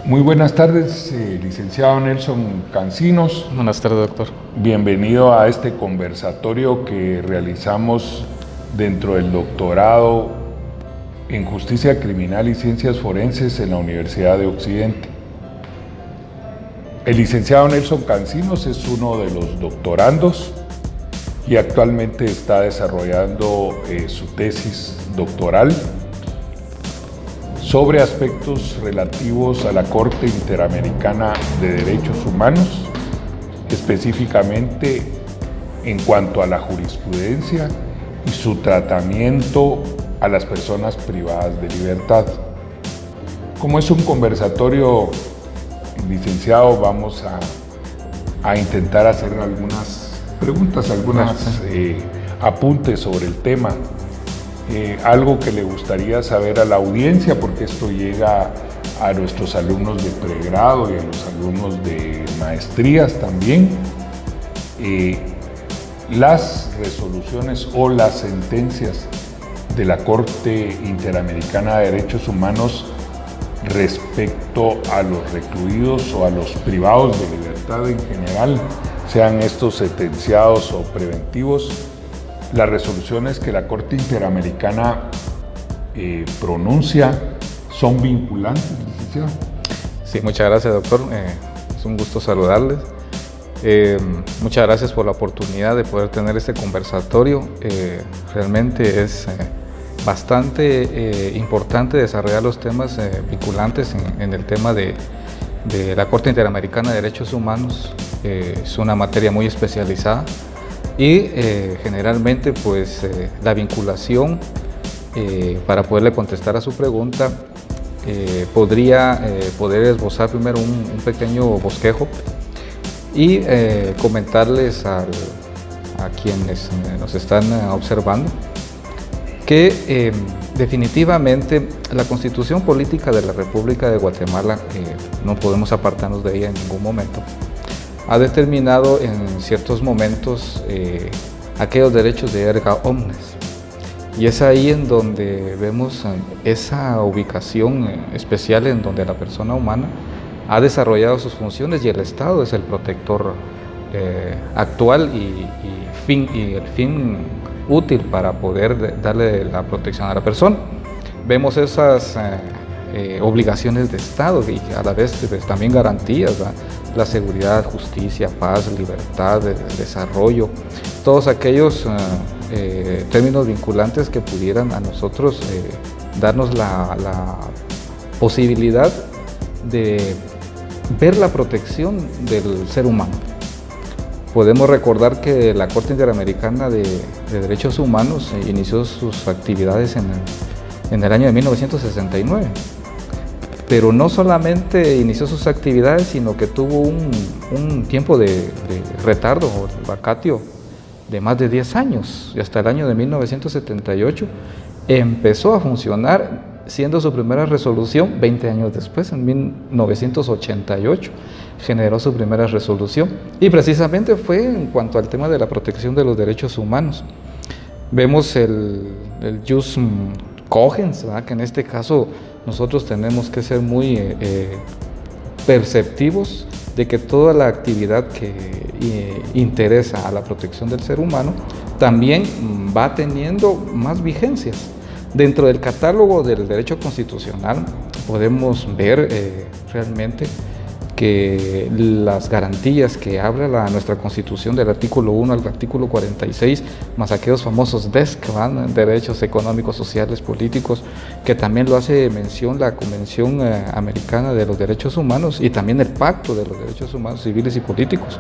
Muy buenas tardes, licenciado Nelson Cancinos. Buenas tardes, doctor. Bienvenido a este conversatorio que realizamos dentro del doctorado en Justicia Criminal y Ciencias Forenses en la Universidad de Occidente. El licenciado Nelson Cancinos es uno de los doctorandos y actualmente está desarrollando su tesis doctoral sobre aspectos relativos a la Corte Interamericana de Derechos Humanos, específicamente en cuanto a la jurisprudencia y su tratamiento a las personas privadas de libertad. Como es un conversatorio, licenciado, vamos a intentar hacer algunas preguntas, apuntes sobre el tema. Algo que le gustaría saber a la audiencia, porque esto llega a nuestros alumnos de pregrado y a los alumnos de maestrías también, las resoluciones o las sentencias de la Corte Interamericana de Derechos Humanos respecto a los recluidos o a los privados de libertad en general, sean estos sentenciados o preventivos. Las resoluciones que la Corte Interamericana pronuncia son vinculantes, licenciado. Sí, muchas gracias, doctor. Es un gusto saludarles. Muchas gracias por la oportunidad de poder tener este conversatorio. Realmente es bastante importante desarrollar los temas vinculantes en el tema de la Corte Interamericana de Derechos Humanos. Es una materia muy especializada. Y generalmente pues la vinculación, para poderle contestar a su pregunta, poder esbozar primero un pequeño bosquejo y comentarles a quienes nos están observando que definitivamente la Constitución Política de la República de Guatemala, no podemos apartarnos de ella en ningún momento, ha determinado en ciertos momentos aquellos derechos de erga omnes. Y es ahí en donde vemos esa ubicación especial en donde la persona humana ha desarrollado sus funciones y el Estado es el protector actual y el fin útil para poder darle la protección a la persona. Vemos esas obligaciones de Estado y a la vez también garantías, ¿verdad? La seguridad, justicia, paz, libertad, desarrollo, todos aquellos términos vinculantes que pudieran a nosotros darnos la posibilidad de ver la protección del ser humano. Podemos recordar que la Corte Interamericana de Derechos Humanos inició sus actividades en el año de 1969. Pero no solamente inició sus actividades, sino que tuvo un tiempo de retardo o vacatio de más de 10 años. Y hasta el año de 1978 empezó a funcionar, siendo su primera resolución 20 años después, en 1988, generó su primera resolución. Y precisamente fue en cuanto al tema de la protección de los derechos humanos. Vemos el jus cogens, ¿verdad? Que en este caso nosotros tenemos que ser muy perceptivos de que toda la actividad que interesa a la protección del ser humano también va teniendo más vigencias. Dentro del catálogo del derecho constitucional podemos ver realmente que las garantías que habla nuestra Constitución del artículo 1 al artículo 46, más aquellos famosos DESC, derechos económicos, sociales, políticos, que también lo hace mención la Convención Americana de los Derechos Humanos y también el Pacto de los Derechos Humanos Civiles y Políticos.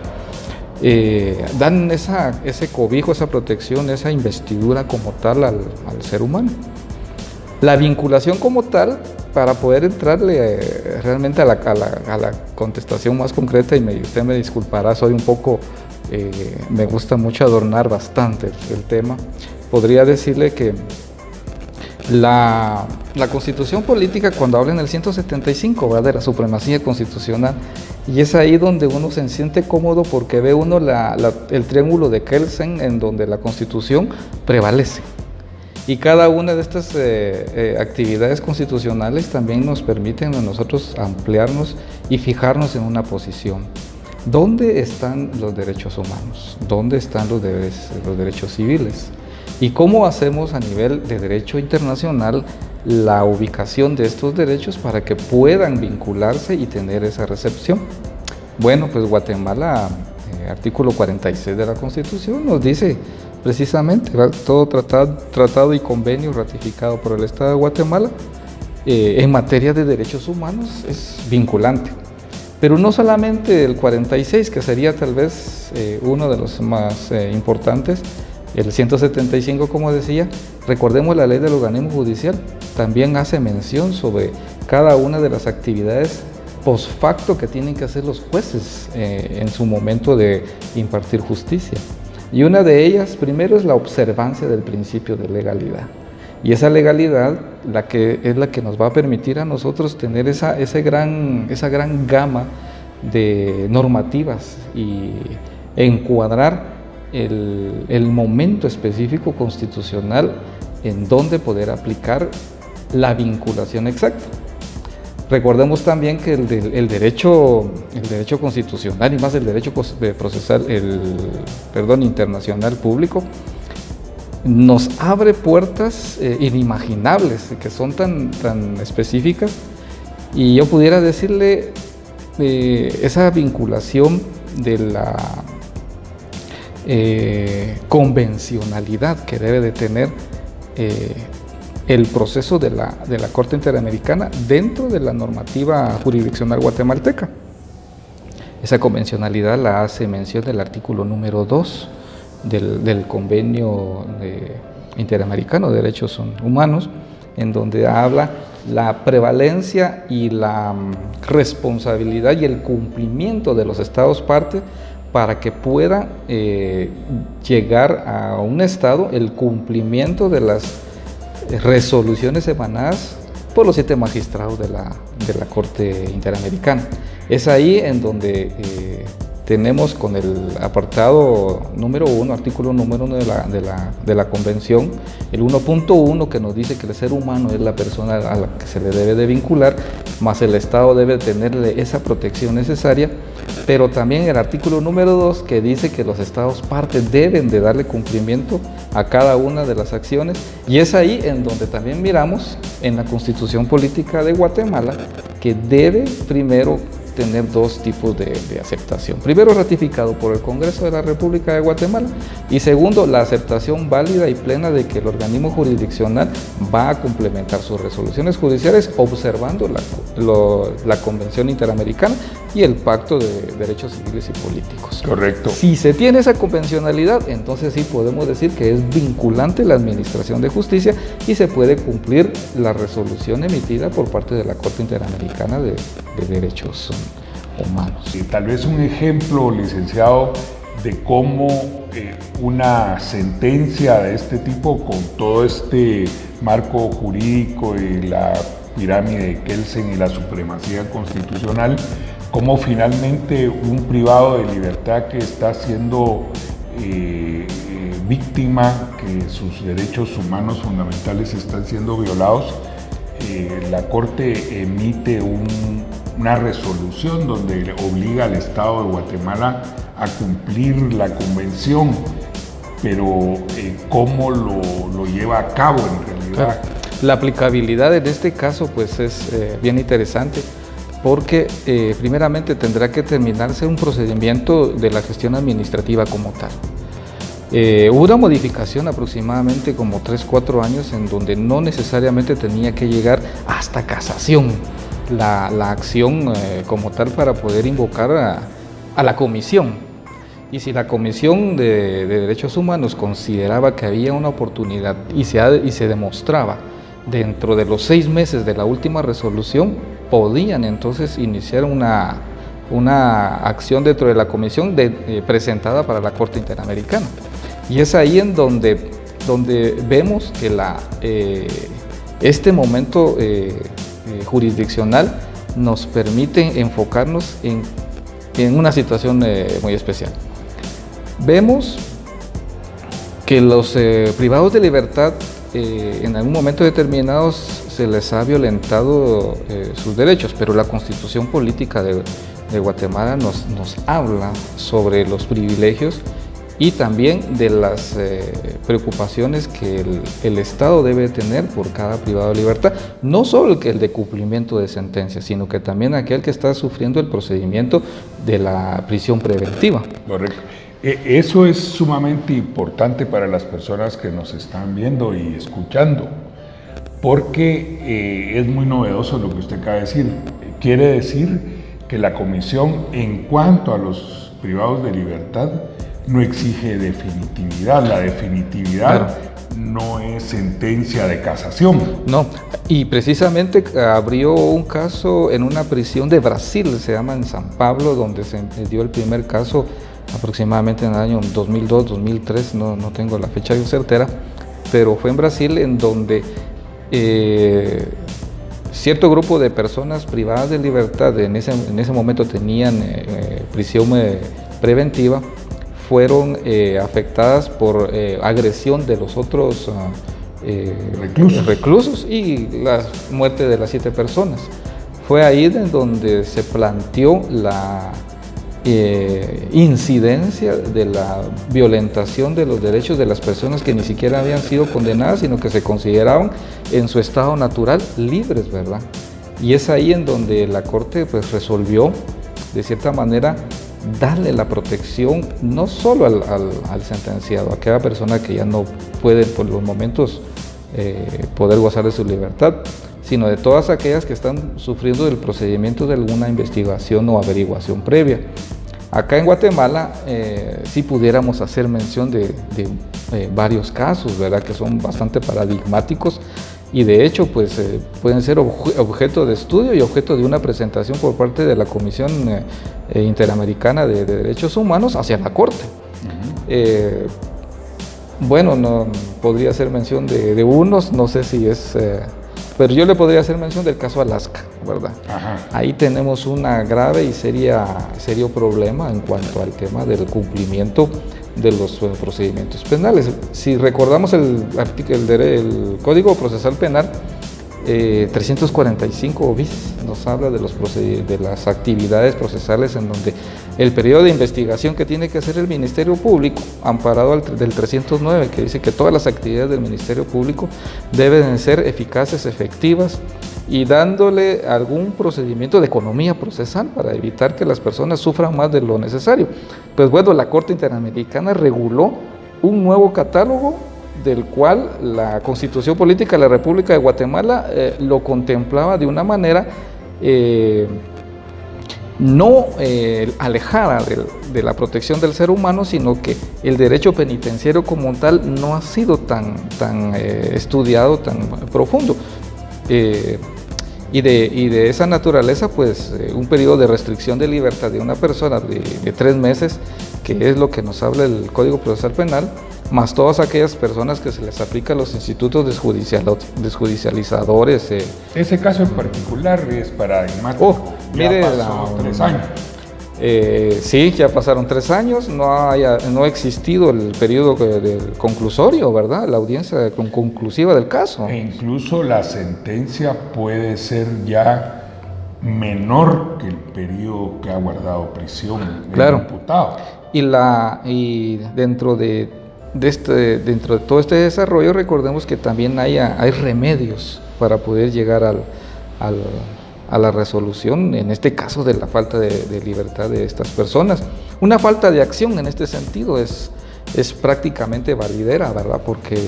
Dan ese cobijo, esa protección, esa investidura como tal al ser humano. La vinculación como tal, para poder entrarle realmente a la contestación más concreta, y usted me disculpará, soy un poco, me gusta mucho adornar bastante el tema, podría decirle que la Constitución Política, cuando habla en el 175, ¿verdad?, de la supremacía constitucional, y es ahí donde uno se siente cómodo porque ve uno el triángulo de Kelsen, en donde la Constitución prevalece. Y cada una de estas actividades constitucionales también nos permiten a nosotros ampliarnos y fijarnos en una posición. ¿Dónde están los derechos humanos? ¿Dónde están los derechos civiles? ¿Y cómo hacemos a nivel de derecho internacional la ubicación de estos derechos para que puedan vincularse y tener esa recepción? Bueno, pues Guatemala, artículo 46 de la Constitución, nos dice precisamente, todo tratado y convenio ratificado por el Estado de Guatemala en materia de derechos humanos es vinculante. Pero no solamente el 46, que sería tal vez uno de los más importantes, el 175, como decía, recordemos la ley del organismo judicial, también hace mención sobre cada una de las actividades post facto que tienen que hacer los jueces en su momento de impartir justicia. Y una de ellas, primero, es la observancia del principio de legalidad. Y esa legalidad es la que nos va a permitir a nosotros tener esa gran gama de normativas y encuadrar el momento específico constitucional en donde poder aplicar la vinculación exacta. Recordemos también que el derecho constitucional y más el derecho procesal, internacional público, nos abre puertas inimaginables, que son tan específicas, y yo pudiera decirle esa vinculación de la convencionalidad que debe de tener el proceso de la Corte Interamericana dentro de la normativa jurisdiccional guatemalteca. Esa convencionalidad la hace mención del artículo número 2 del Convenio Interamericano de Derechos Humanos, en donde habla la prevalencia y la responsabilidad y el cumplimiento de los Estados partes para que pueda llegar a un Estado el cumplimiento de las resoluciones emanadas por los 7 magistrados de la Corte Interamericana. Es ahí en donde tenemos con el apartado número 1, artículo número 1 de la Convención, el 1.1, que nos dice que el ser humano es la persona a la que se le debe de vincular, más el Estado debe tenerle esa protección necesaria, pero también el artículo número 2, que dice que los Estados partes deben de darle cumplimiento a cada una de las acciones, y es ahí en donde también miramos en la Constitución Política de Guatemala que debe primero tener 2 tipos de aceptación. Primero, ratificado por el Congreso de la República de Guatemala, y segundo, la aceptación válida y plena de que el organismo jurisdiccional va a complementar sus resoluciones judiciales observando la Convención Interamericana y el Pacto de Derechos Civiles y Políticos. Correcto. Si se tiene esa convencionalidad, entonces sí podemos decir que es vinculante la administración de justicia y se puede cumplir la resolución emitida por parte de la Corte Interamericana de Derechos Humanos. Tal vez un ejemplo, licenciado, de cómo una sentencia de este tipo, con todo este marco jurídico y la pirámide de Kelsen y la supremacía constitucional, cómo finalmente un privado de libertad que está siendo víctima, que sus derechos humanos fundamentales están siendo violados, la Corte emite una resolución donde obliga al Estado de Guatemala a cumplir la convención, pero ¿cómo lo lleva a cabo en realidad? La aplicabilidad en este caso pues es bien interesante, porque primeramente tendrá que terminarse un procedimiento de la gestión administrativa como tal. Hubo una modificación aproximadamente como 3-4 años en donde no necesariamente tenía que llegar hasta casación la acción como tal para poder invocar a la comisión. Y si la Comisión de Derechos Humanos consideraba que había una oportunidad y se demostraba dentro de los 6 meses de la última resolución, podían entonces iniciar una acción dentro de la comisión presentada para la Corte Interamericana. Y es ahí en donde vemos que este momento jurisdiccional nos permite enfocarnos en una situación muy especial. Vemos que los privados de libertad en algún momento determinado se les ha violentado sus derechos, pero la Constitución Política de Guatemala nos habla sobre los privilegios y también de las preocupaciones que el Estado debe tener por cada privado de libertad, no solo el de cumplimiento de sentencias, sino que también aquel que está sufriendo el procedimiento de la prisión preventiva. Correcto. Eso es sumamente importante para las personas que nos están viendo y escuchando, porque es muy novedoso lo que usted acaba de decir. Quiere decir que la comisión, en cuanto a los privados de libertad, no exige definitividad. La definitividad, claro, no es sentencia de casación. No, y precisamente abrió un caso en una prisión de Brasil, se llama en San Pablo, donde se dio el primer caso aproximadamente en el año 2002-2003, no tengo la fecha certera, pero fue en Brasil en donde cierto grupo de personas privadas de libertad en ese momento tenían prisión preventiva, fueron afectadas por agresión de los otros reclusos y la muerte de las 7 personas. Fue ahí en donde se planteó la incidencia de la violentación de los derechos de las personas que ni siquiera habían sido condenadas, sino que se consideraban en su estado natural libres, ¿verdad? Y es ahí en donde la Corte pues resolvió, de cierta manera, darle la protección no solo al sentenciado, a aquella persona que ya no puede por los momentos poder gozar de su libertad, sino de todas aquellas que están sufriendo del procedimiento de alguna investigación o averiguación previa. Acá en Guatemala sí pudiéramos hacer mención de varios casos, ¿verdad?, que son bastante paradigmáticos y de hecho pues pueden ser objeto de estudio y objeto de una presentación por parte de la Comisión Interamericana de Derechos Humanos hacia la Corte. Bueno, no podría hacer mención de unos, no sé si es... pero yo le podría hacer mención del caso Alaska, ¿verdad? Ajá. Ahí tenemos una grave y serio problema en cuanto al tema del cumplimiento de los procedimientos penales. Si recordamos el Código Procesal Penal 345 bis nos habla de las actividades procesales en donde el periodo de investigación que tiene que hacer el Ministerio Público, amparado del 309, que dice que todas las actividades del Ministerio Público deben ser eficaces, efectivas y dándole algún procedimiento de economía procesal para evitar que las personas sufran más de lo necesario. Pues bueno, la Corte Interamericana reguló un nuevo catálogo del cual la Constitución Política de la República de Guatemala lo contemplaba de una manera no alejada de la protección del ser humano, sino que el derecho penitenciario como tal no ha sido tan estudiado, tan profundo. Y de esa naturaleza, pues un periodo de restricción de libertad de una persona de 3 meses, que es lo que nos habla el Código Procesal Penal, más todas aquellas personas que se les aplica a los institutos desjudicializadores. Ese caso en particular es paradigmático. Mire, pasó 3 años. Sí, ya pasaron 3 años, no ha existido el periodo del conclusorio, ¿verdad? La audiencia conclusiva del caso. E incluso la sentencia puede ser ya menor que el periodo que ha guardado prisión el imputado. Y dentro de todo este desarrollo, recordemos que también hay remedios para poder llegar a la resolución, en este caso de la falta de libertad de estas personas. Una falta de acción en este sentido es prácticamente validera, ¿verdad? Porque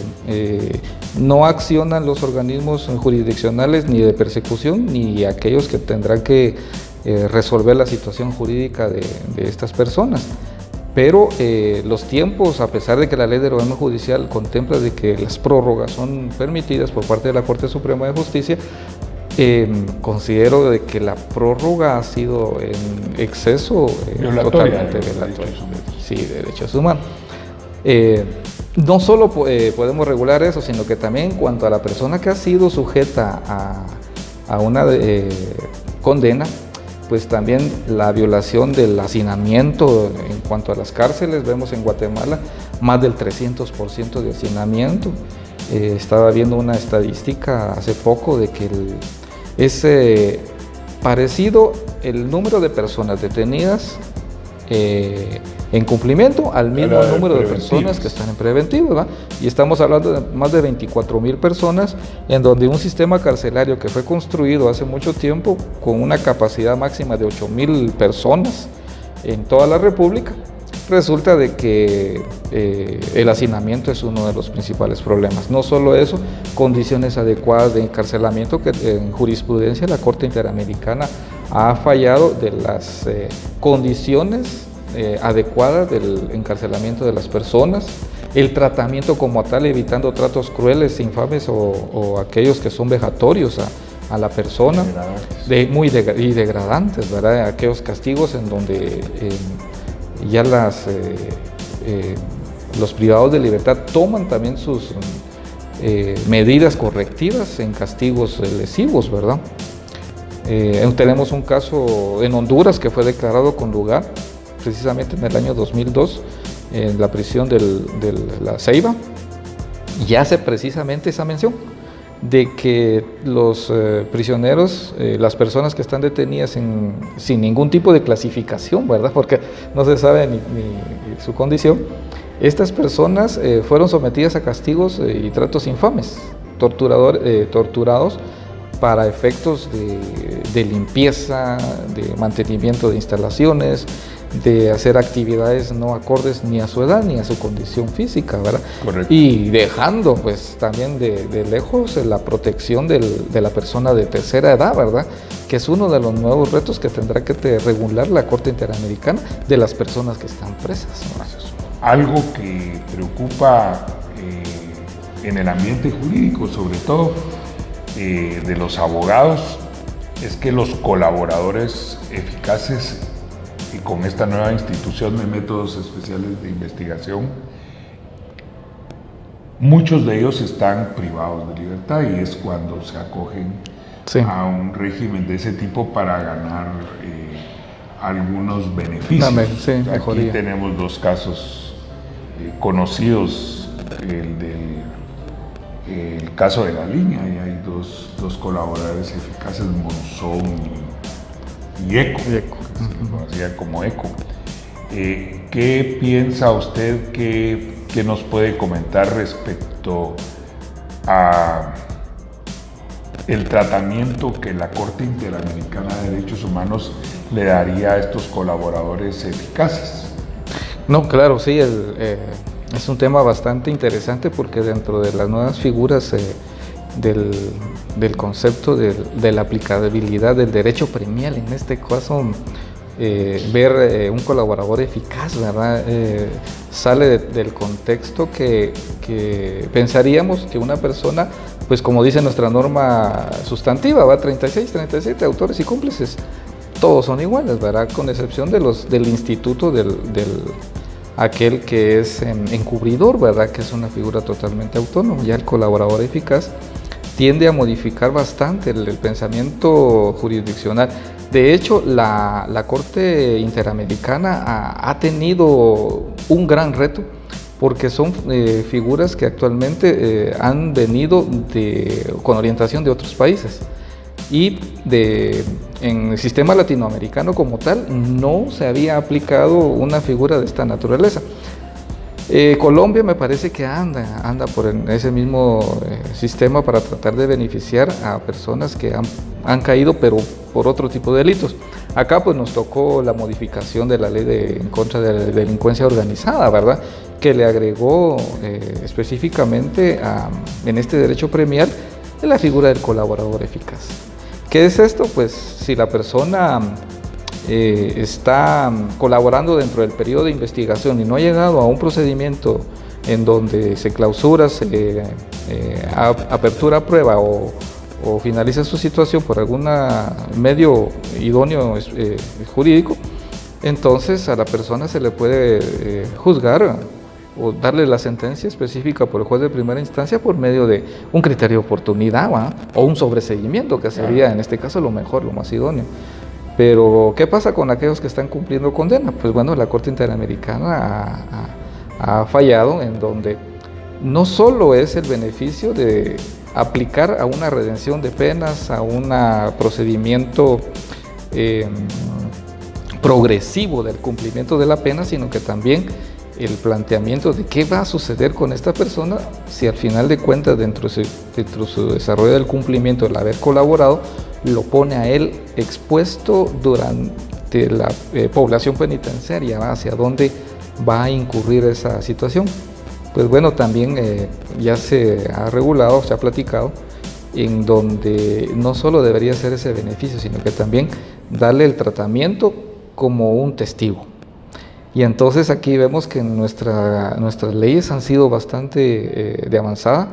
no accionan los organismos jurisdiccionales ni de persecución ni aquellos que tendrán que resolver la situación jurídica de estas personas. Pero los tiempos, a pesar de que la ley de ordenamiento judicial contempla de que las prórrogas son permitidas por parte de la Corte Suprema de Justicia, considero de que la prórroga ha sido en exceso totalmente violatoria, sí, de derechos humanos. No solo podemos regular eso, sino que también en cuanto a la persona que ha sido sujeta a una condena, pues también la violación del hacinamiento en cuanto a las cárceles. Vemos en Guatemala más del 300% de hacinamiento Estaba viendo una estadística hace poco de que es parecido el número de personas detenidas en cumplimiento al mismo número de personas que están en preventivo, ¿verdad? Y estamos hablando de más de 24,000 personas, en donde un sistema carcelario que fue construido hace mucho tiempo con una capacidad máxima de 8,000 personas en toda la República, resulta de que el hacinamiento es uno de los principales problemas. No solo eso, condiciones adecuadas de encarcelamiento, que en jurisprudencia la Corte Interamericana ha fallado de las condiciones adecuadas del encarcelamiento de las personas, el tratamiento como tal, evitando tratos crueles, infames o aquellos que son vejatorios a la persona, y degradantes, ¿verdad? Aquellos castigos en donde ya los privados de libertad toman también sus medidas correctivas en castigos lesivos, ¿verdad? Tenemos un caso en Honduras que fue declarado con lugar precisamente en el año 2002 en la prisión de La Ceiba, y hace precisamente esa mención de que los prisioneros, las personas que están detenidas sin ningún tipo de clasificación, ¿verdad? Porque no se sabe ni su condición, estas personas fueron sometidas a castigos y tratos infames, torturados para efectos de limpieza, de mantenimiento de instalaciones, de hacer actividades no acordes ni a su edad ni a su condición física, ¿verdad? Correcto. Y dejando pues también de lejos la protección de la persona de tercera edad, ¿verdad? Que es uno de los nuevos retos que tendrá que regular la Corte Interamericana de las personas que están presas, ¿no? Algo que preocupa en el ambiente jurídico, sobre todo de los abogados, es que los colaboradores eficaces, y con esta nueva institución de métodos especiales de investigación, muchos de ellos están privados de libertad, y es cuando se acogen a un régimen de ese tipo para ganar algunos beneficios. Aquí tenemos dos casos conocidos, el caso de La Línea, y hay dos colaboradores eficaces, Monzón y Eco, que se conocía como Eco. ¿Qué piensa usted, qué nos puede comentar respecto a el tratamiento que la Corte Interamericana de Derechos Humanos le daría a estos colaboradores eficaces? No, claro, sí, es un tema bastante interesante, porque dentro de las nuevas figuras del concepto de la aplicabilidad del derecho premial, en este caso, ver un colaborador eficaz, ¿verdad? Sale del contexto que pensaríamos que una persona, pues como dice nuestra norma sustantiva, va 36, 37 autores y cómplices, todos son iguales, ¿verdad? Con excepción del instituto aquel que es encubridor, ¿verdad? Que es una figura totalmente autónoma. Ya el colaborador eficaz tiende a modificar bastante el pensamiento jurisdiccional. De hecho, la Corte Interamericana ha tenido un gran reto, porque son figuras que actualmente han venido con orientación de otros países, y en el sistema latinoamericano como tal no se había aplicado una figura de esta naturaleza. Colombia me parece que anda por ese mismo sistema para tratar de beneficiar a personas que han caído, pero por otro tipo de delitos. Acá pues nos tocó la modificación de la ley en contra de la delincuencia organizada, ¿verdad? Que le agregó específicamente en este derecho premial la figura del colaborador eficaz. ¿Qué es esto? Pues si la persona está colaborando dentro del periodo de investigación y no ha llegado a un procedimiento en donde se clausura, se apertura a prueba o finaliza su situación por algún medio idóneo jurídico, entonces a la persona se le puede juzgar o darle la sentencia específica por el juez de primera instancia por medio de un criterio de oportunidad, ¿va? O un sobreseguimiento, que sería en este caso lo mejor, lo más idóneo. Pero, ¿qué pasa con aquellos que están cumpliendo condena? Pues bueno, la Corte Interamericana ha fallado en donde no solo es el beneficio de aplicar a una redención de penas, a un procedimiento progresivo del cumplimiento de la pena, sino que también el planteamiento de qué va a suceder con esta persona si al final de cuentas dentro de su desarrollo del cumplimiento, el haber colaborado, lo pone a él expuesto durante la población penitenciaria, ¿va? Hacia dónde va a incurrir esa situación. Pues bueno, también ya se ha regulado, se ha platicado, en donde no solo debería ser ese beneficio, sino que también darle el tratamiento como un testigo. Y entonces aquí vemos que nuestras leyes han sido bastante de avanzada.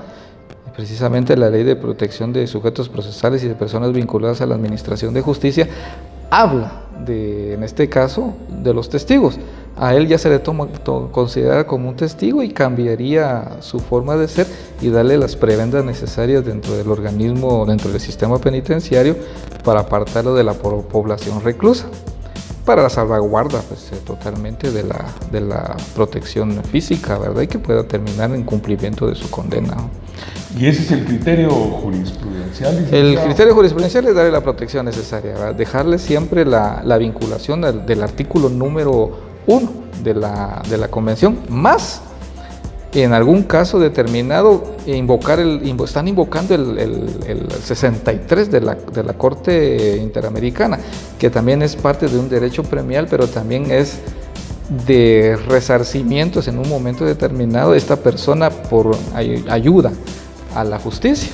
Precisamente la Ley de Protección de Sujetos Procesales y de Personas Vinculadas a la Administración de Justicia habla en este caso, de los testigos. A él ya se le considera como un testigo y cambiaría su forma de ser y darle las prebendas necesarias dentro del organismo, dentro del sistema penitenciario, para apartarlo de la población reclusa, para la salvaguarda pues, totalmente de la protección física, ¿verdad? Y que pueda terminar en cumplimiento de su condena. ¿Y ese es el criterio jurisprudencial? El criterio jurisprudencial es darle la protección necesaria, ¿verdad? Dejarle siempre la vinculación del artículo número 1 de la Convención, más en algún caso determinado están invocando el 63 de la Corte Interamericana, que también es parte de un derecho premial, pero también es de resarcimientos en un momento determinado. Esta persona, por ayuda a la justicia,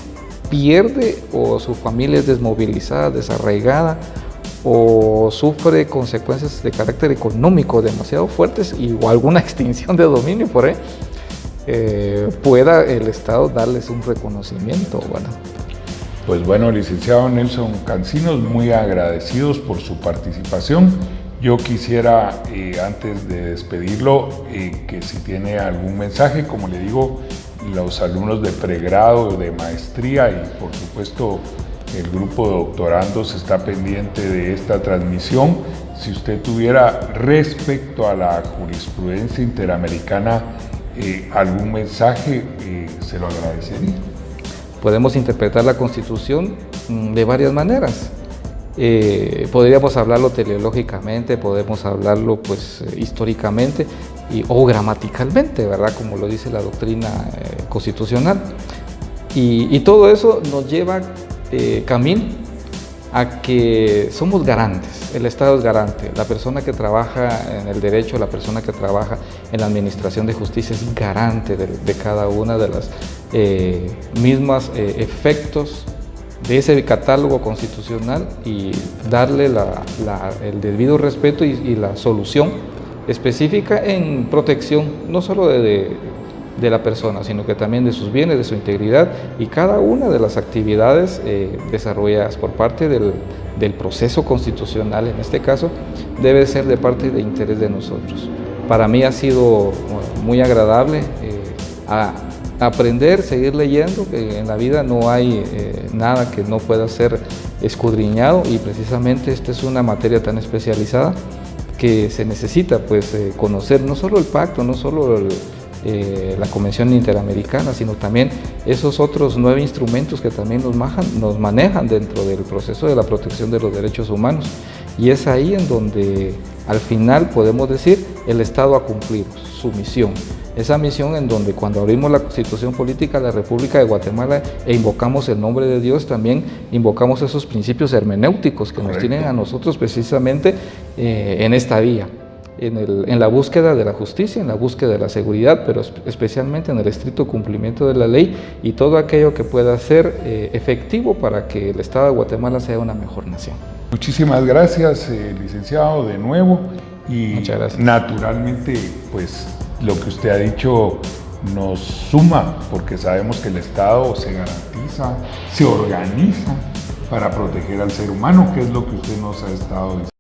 pierde o su familia es desmovilizada, desarraigada, o sufre consecuencias de carácter económico demasiado fuertes o alguna extinción de dominio por ahí, pueda el Estado darles un reconocimiento. Bueno. Pues bueno, licenciado Nelson Cancinos, muy agradecidos por su participación. Yo quisiera, antes de despedirlo, que si tiene algún mensaje, como le digo, los alumnos de pregrado, de maestría y por supuesto el grupo de doctorandos está pendiente de esta transmisión. Si usted tuviera respecto a la jurisprudencia interamericana algún mensaje, se lo agradecería. Podemos interpretar la Constitución de varias maneras. Podríamos hablarlo teleológicamente, podemos hablarlo pues históricamente o gramaticalmente, ¿verdad? Como lo dice la doctrina constitucional. Y todo eso nos lleva camino a que somos garantes, el Estado es garante, la persona que trabaja en el derecho, la persona que trabaja en la administración de justicia es garante de cada una de las mismas efectos de ese catálogo constitucional y darle el debido respeto y la solución específica en protección no solo de la persona, sino que también de sus bienes, de su integridad y cada una de las actividades desarrolladas por parte del proceso constitucional, en este caso, debe ser de parte de interés de nosotros. Para mí ha sido muy agradable aprender, seguir leyendo, que en la vida no hay nada que no pueda ser escudriñado y precisamente esta es una materia tan especializada que se necesita pues conocer no solo el pacto, no solo la Convención Interamericana, sino también esos otros 9 instrumentos que también nos manejan dentro del proceso de la protección de los derechos humanos. Y es ahí en donde al final podemos decir el Estado ha cumplido su misión. Esa misión en donde cuando abrimos la Constitución Política de la República de Guatemala e invocamos el nombre de Dios, también invocamos esos principios hermenéuticos que nos tienen a nosotros precisamente en esta vía. En la búsqueda de la justicia, en la búsqueda de la seguridad, pero especialmente en el estricto cumplimiento de la ley y todo aquello que pueda ser efectivo para que el Estado de Guatemala sea una mejor nación. Muchísimas gracias, licenciado, de nuevo. Y muchas gracias. Naturalmente, pues lo que usted ha dicho nos suma, porque sabemos que el Estado se garantiza, se organiza para proteger al ser humano, que es lo que usted nos ha estado diciendo.